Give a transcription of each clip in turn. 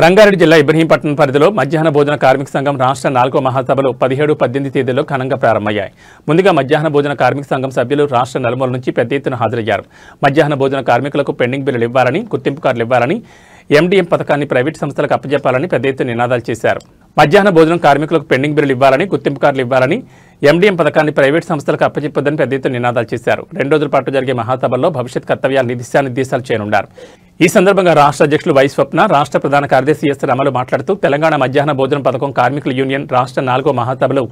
రంగారెడ్డి జిల్లా ఇబ్రహీంపట్నం పరిధిలో మధ్యాహ్న భోజన కార్మిక సంఘం రాష్ట్ర 4వ మహాసభలు 17-18 తేదీల్లో ఘనంగా ప్రారంభమయ్యాయి. ముందుగా మధ్యాహ్న భోజన కార్మిక సంఘం సభ్యులు రాష్ట్ర నలుమూల నుంచి పెద్ద ఎత్తున హాజరయ్యారు. మధ్యాహ్న భోజన కార్మికులకు పెండింగ్ బిల్లులు ఇవ్వాలని, గుర్తింపు కార్డులు ఇవ్వాలని, ఎండిఎం పథకాన్ని ప్రైవేటు సంస్థలకు అప్పజెప్పాలని పెద్ద ఎత్తున నినాదాలు చేశారు. మధ్యాహ్న భోజనం కార్మికులకు పెండింగ్ బిల్లులు ఇవ్వాలని, గుర్తింపు కార్డులు ఇవ్వాలని, ఎండిఎం పథకాన్ని ప్రైవేటు సంస్థలకు అప్పచెప్పొద్దని పెద్ద ఎత్తున నినాదాలు చేశారు. 2 రోజుల పాటు జరిగే మహాసభల్లో భవిష్యత్ కర్తవ్యాలు దిశానిర్దేశాలు చేయనున్నారు. ఈ సందర్భంగా రాష్ట్ర అధ్యక్షులు వై స్వప్న, రాష్ట్ర ప్రధాన కార్యదర్శి ఎస్ రమలు మాట్లాడుతూ తెలంగాణ మధ్యాహ్న భోజన పథకం కార్మికుల యూనియన్ రాష్ట్ర 4వ మహాసభలు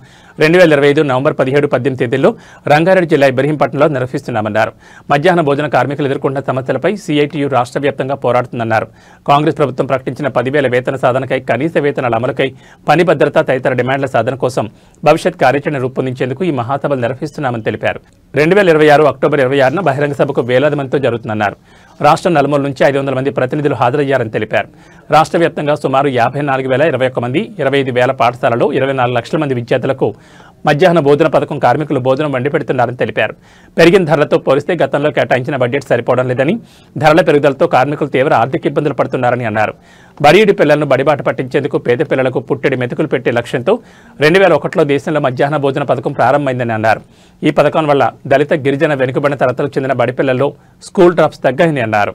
2025 నవంబర్ 17-18 తేదీల్లో రంగారెడ్డి జిల్లా ఇబ్రహీంపట్నంలో నిర్వహిస్తున్నామన్నారు. మధ్యాహ్న భోజన కార్మికులు ఎదుర్కొంటున్న సమస్యలపై సిఐటియు రాష్ట్ర వ్యాప్తంగా పోరాడుతుందన్నారు. కాంగ్రెస్ ప్రభుత్వం ప్రకటించిన 10,000 వేతన సాధనకై, కనీస వేతనాల అమలుకై, పని భద్రత తదితర డిమాండ్ల సాధన కోసం భవిష్యత్ కార్యాచరణ రూపొందించేందుకు ఈ మహాసభలు నిర్వహిస్తున్నామని తెలిపారు. 2026 అక్టోబర్ 26న బహిరంగ సభకు వేలాది మందితో జరుగుతుందన్నారు. రాష్ట్రం నలుమూల నుంచి 500 మంది ప్రతినిధులు హాజరయ్యారని తెలిపారు. రాష్ట్ర వ్యాప్తంగా సుమారు 54,021 మంది, 25,000 పాఠశాలలో 24 లక్షల మంది విద్యార్థులకు మధ్యాహ్న భోజన పథకం కార్మికులు భోజనం వండి పెడుతున్నారని తెలిపారు. పెరిగిన ధరలతో పోలిస్తే గతంలో కేటాయించిన బడ్జెట్ సరిపోవడం లేదని, ధరల పెరుగుదలతో కార్మికులు తీవ్ర ఆర్థిక ఇబ్బందులు పడుతున్నారని అన్నారు. బడియుడి పిల్లలను బడిబాట పట్టించేందుకు పేద పిల్లలకు పుట్టెడి మెతుకులు పెట్టే లక్ష్యంతో 2001లో దేశంలో మధ్యాహ్న భోజన పథకం ప్రారంభమైందని అన్నారు. ఈ పథకం వల్ల దళిత, గిరిజన, వెనుకబడిన తరగతులకు చెందిన బడి పిల్లల్లో స్కూల్ డ్రాప్స్ తగ్గాయని అన్నారు.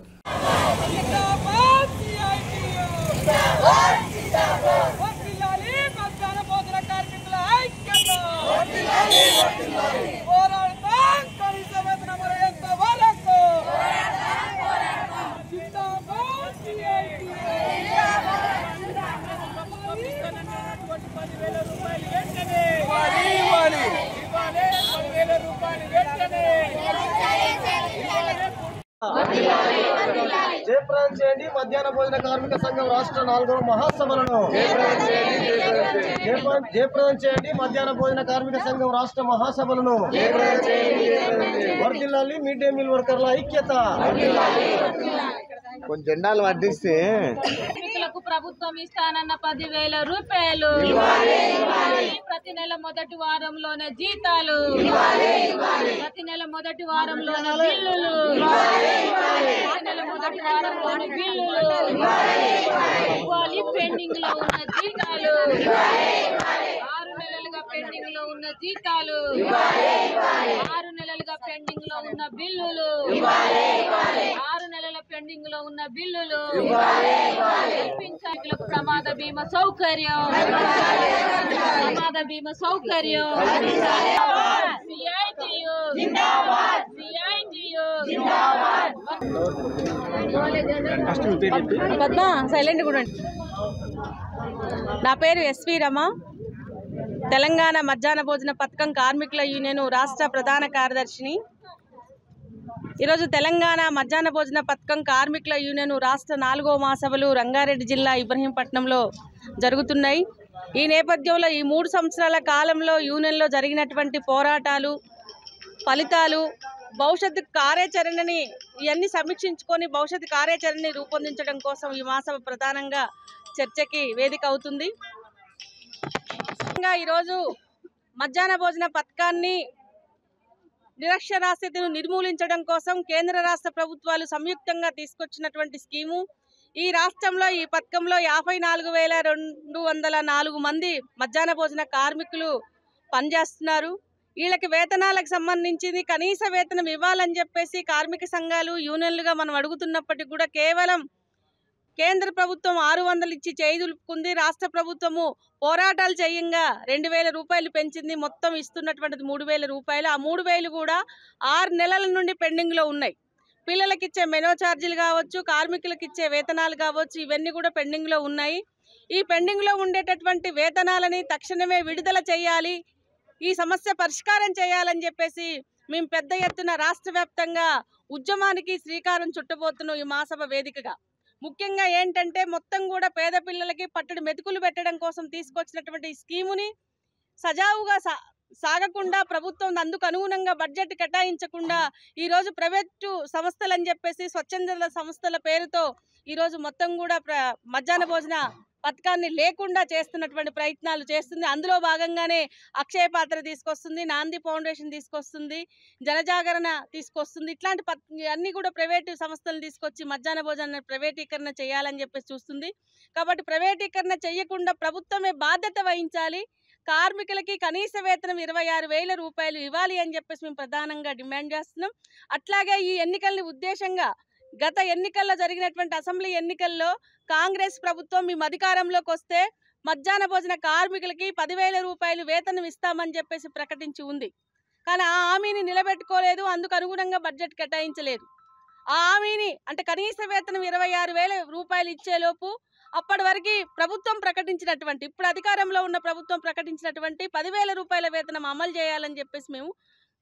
జయప్రదం చేయండి మధ్యాహ్న భోజన కార్మిక సంఘం రాష్ట్ర 4వ మహాసభలను. జయప్రదం చేయండి మధ్యాహ్న భోజన కార్మిక సంఘం రాష్ట్ర మహాసభలను. వర్ధిల్లాలి మిడ్ డే మీల్ వర్కర్ల ఐక్యత. కొన్ని జెండాలు వర్ధిస్తే ప్రభుత్వం ఇస్తానన్న 10,000 రూపాయలు ప్రతి నెల మొదటి వారంలోనే జీతాలు, ప్రతి నెల మొదటి వారంలోనే బిల్లులు, ప్రతి నెల మొదటి వారంలోనే బిల్లులు ఇవ్వాలి. పెండింగ్ లో ఉన్న జీతాలు, 6 నెలలుగా పెండింగ్ లో ఉన్న జీతాలు, 6 నెలలుగా పెండింగ్ లో ఉన్న బిల్లులు, 6 నెలల పెండింగ్ లో ఉన్న బిల్లులు కల్పించాలకు ప్రమాద బీమా సౌకర్యం, ప్రమాద బీమా సౌకర్యం. సిఐటియు జిందాబాద్, సిఐటియు జిందాబాద్. పద్మ సైలెంట్ కూడా. నా పేరు ఎస్వి రమ, తెలంగాణ మధ్యాహ్న భోజన పథకం కార్మికుల యూనియన్ రాష్ట్ర ప్రధాన కార్యదర్శిని. ఈరోజు తెలంగాణ మధ్యాహ్న భోజన పథకం కార్మికుల యూనియన్ రాష్ట్ర 4వ మహాసభలు రంగారెడ్డి జిల్లా ఇబ్రహీంపట్నంలో జరుగుతున్నాయి. ఈ నేపథ్యంలో ఈ 3 సంవత్సరాల కాలంలో యూనియన్లో జరిగినటువంటి పోరాటాలు, ఫలితాలు, భవిష్యత్తు కార్యాచరణని ఇవన్నీ సమీక్షించుకొని భవిష్యత్తు కార్యాచరణని రూపొందించడం కోసం ఈ మహాసభ ప్రధానంగా చర్చకి వేదిక అవుతుంది. ఈరోజు మధ్యాహ్న భోజన పథకాన్ని నిరక్షరాస్యతను నిర్మూలించడం కోసం కేంద్ర రాష్ట్ర ప్రభుత్వాలు సంయుక్తంగా తీసుకొచ్చినటువంటి స్కీము. ఈ రాష్ట్రంలో ఈ పథకంలో 54,204 మంది మధ్యాహ్న భోజన కార్మికులు పనిచేస్తున్నారు. వీళ్ళకి వేతనాలకు సంబంధించింది కనీస వేతనం ఇవ్వాలని చెప్పేసి కార్మిక సంఘాలు, యూనియన్లుగా మనం అడుగుతున్నప్పటికీ కూడా కేవలం కేంద్ర ప్రభుత్వం 600 ఇచ్చి చేయిదులుపుకుంది. రాష్ట్ర ప్రభుత్వము పోరాటాలు చేయంగా 2,000 రూపాయలు పెంచింది. మొత్తం ఇస్తున్నటువంటిది 3,000 రూపాయలు. ఆ 3,000 కూడా 6 నెలల నుండి పెండింగ్లో ఉన్నాయి. పిల్లలకి ఇచ్చే మెనో ఛార్జీలు కావచ్చు, కార్మికులకు ఇచ్చే వేతనాలు కావచ్చు, ఇవన్నీ కూడా పెండింగ్లో ఉన్నాయి. ఈ పెండింగ్లో ఉండేటటువంటి వేతనాలని తక్షణమే విడుదల చేయాలి, ఈ సమస్య పరిష్కారం చేయాలని చెప్పేసి మేము పెద్ద ఎత్తున రాష్ట్ర వ్యాప్తంగా ఉద్యమానికి శ్రీకారం చుట్టబోతున్నాం. ఈ మహాసభ వేదికగా ముఖ్యంగా ఏంటంటే మొత్తం కూడా పేద పిల్లలకి పట్టడి మెతుకులు పెట్టడం కోసం తీసుకొచ్చినటువంటి ఈ స్కీముని సజావుగా సాగకుండా, ప్రభుత్వం అందుకు అనుగుణంగా బడ్జెట్ కేటాయించకుండా ఈరోజు ప్రైవేటు సంస్థలు అని చెప్పేసి స్వచ్ఛంద సంస్థల పేరుతో ఈరోజు మొత్తం కూడా మధ్యాహ్న భోజన పథకాన్ని లేకుండా చేస్తున్నటువంటి ప్రయత్నాలు చేస్తుంది. అందులో భాగంగానే అక్షయ పాత్ర తీసుకొస్తుంది, నాంది ఫౌండేషన్ తీసుకొస్తుంది, జనజాగరణ తీసుకొస్తుంది. ఇట్లాంటి అన్ని కూడా ప్రైవేటు సంస్థలు తీసుకొచ్చి మధ్యాహ్న భోజనాన్ని ప్రైవేటీకరణ చేయాలని చెప్పేసి చూస్తుంది. కాబట్టి ప్రైవేటీకరణ చేయకుండా ప్రభుత్వమే బాధ్యత వహించాలి. కార్మికులకి కనీస వేతనం 26,000 రూపాయలు ఇవ్వాలి అని చెప్పేసి మేము ప్రధానంగా డిమాండ్ చేస్తున్నాం. అట్లాగే ఈ ఎన్నికల్ని ఉద్దేశంగా గత ఎన్నికల్లో జరిగినటువంటి అసెంబ్లీ ఎన్నికల్లో కాంగ్రెస్ ప్రభుత్వం మేము అధికారంలోకి వస్తే మధ్యాహ్న భోజన కార్మికులకి 10,000 రూపాయలు వేతనం ఇస్తామని చెప్పేసి ప్రకటించి ఉంది. కానీ ఆ హామీని నిలబెట్టుకోలేదు, అందుకు అనుగుణంగా బడ్జెట్ కేటాయించలేదు. ఆ హామీని అంటే కనీస వేతనం 26,000 రూపాయలు ఇచ్చేలోపు అప్పటి వరకు ప్రభుత్వం ప్రకటించినటువంటి, ఇప్పుడు అధికారంలో ఉన్న ప్రభుత్వం ప్రకటించినటువంటి 10,000 రూపాయల వేతనం అమలు చేయాలని చెప్పేసి మేము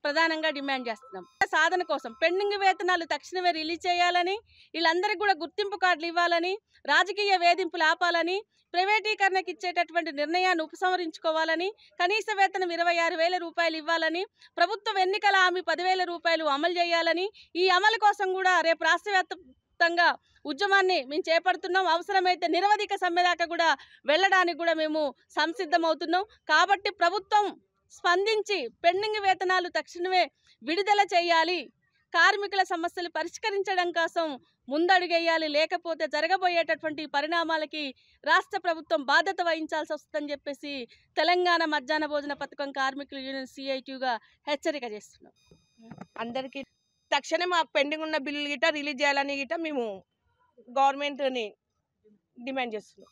ప్రధానంగా డిమాండ్ చేస్తున్నాం. సాధన కోసం పెండింగ్ వేతనాలు తక్షణమే రిలీజ్ చేయాలని, వీళ్ళందరికీ కూడా గుర్తింపు కార్డులు ఇవ్వాలని, రాజకీయ వేధింపులు ఆపాలని, ప్రైవేటీకరణకు ఇచ్చేటటువంటి నిర్ణయాన్ని ఉపసంహరించుకోవాలని, కనీస వేతనం 26,000 రూపాయలు ఇవ్వాలని, ప్రభుత్వం ఎన్నికల హామీ 10,000 రూపాయలు అమలు చేయాలని, ఈ అమలు కోసం కూడా రేపు రాష్ట్రవ్యాప్తంగా ఉద్యమాన్ని మేము చేపడుతున్నాం. అవసరమైతే నిరవధిక సమ్మె దాకా కూడా వెళ్ళడానికి కూడా మేము సంసిద్ధమవుతున్నాం. కాబట్టి ప్రభుత్వం స్పందించి పెండింగ్ వేతనాలు తక్షణమే విడుదల చేయాలి, కార్మికుల సమస్యలు పరిష్కరించడం కోసం ముందడుగేయాలి. లేకపోతే జరగబోయేటటువంటి పరిణామాలకి రాష్ట్ర ప్రభుత్వం బాధ్యత వహించాల్సి వస్తుందని చెప్పేసి తెలంగాణ మధ్యాహ్న భోజన పథకం కార్మికుల యూనియన్ CITUగా హెచ్చరిక చేస్తున్నాం. అందరికీ తక్షణమే మాకు పెండింగ్ ఉన్న బిల్లు గిట్ట రిలీజ్ చేయాలని గిట్ట మేము గవర్నమెంట్ని డిమాండ్ చేస్తున్నాం.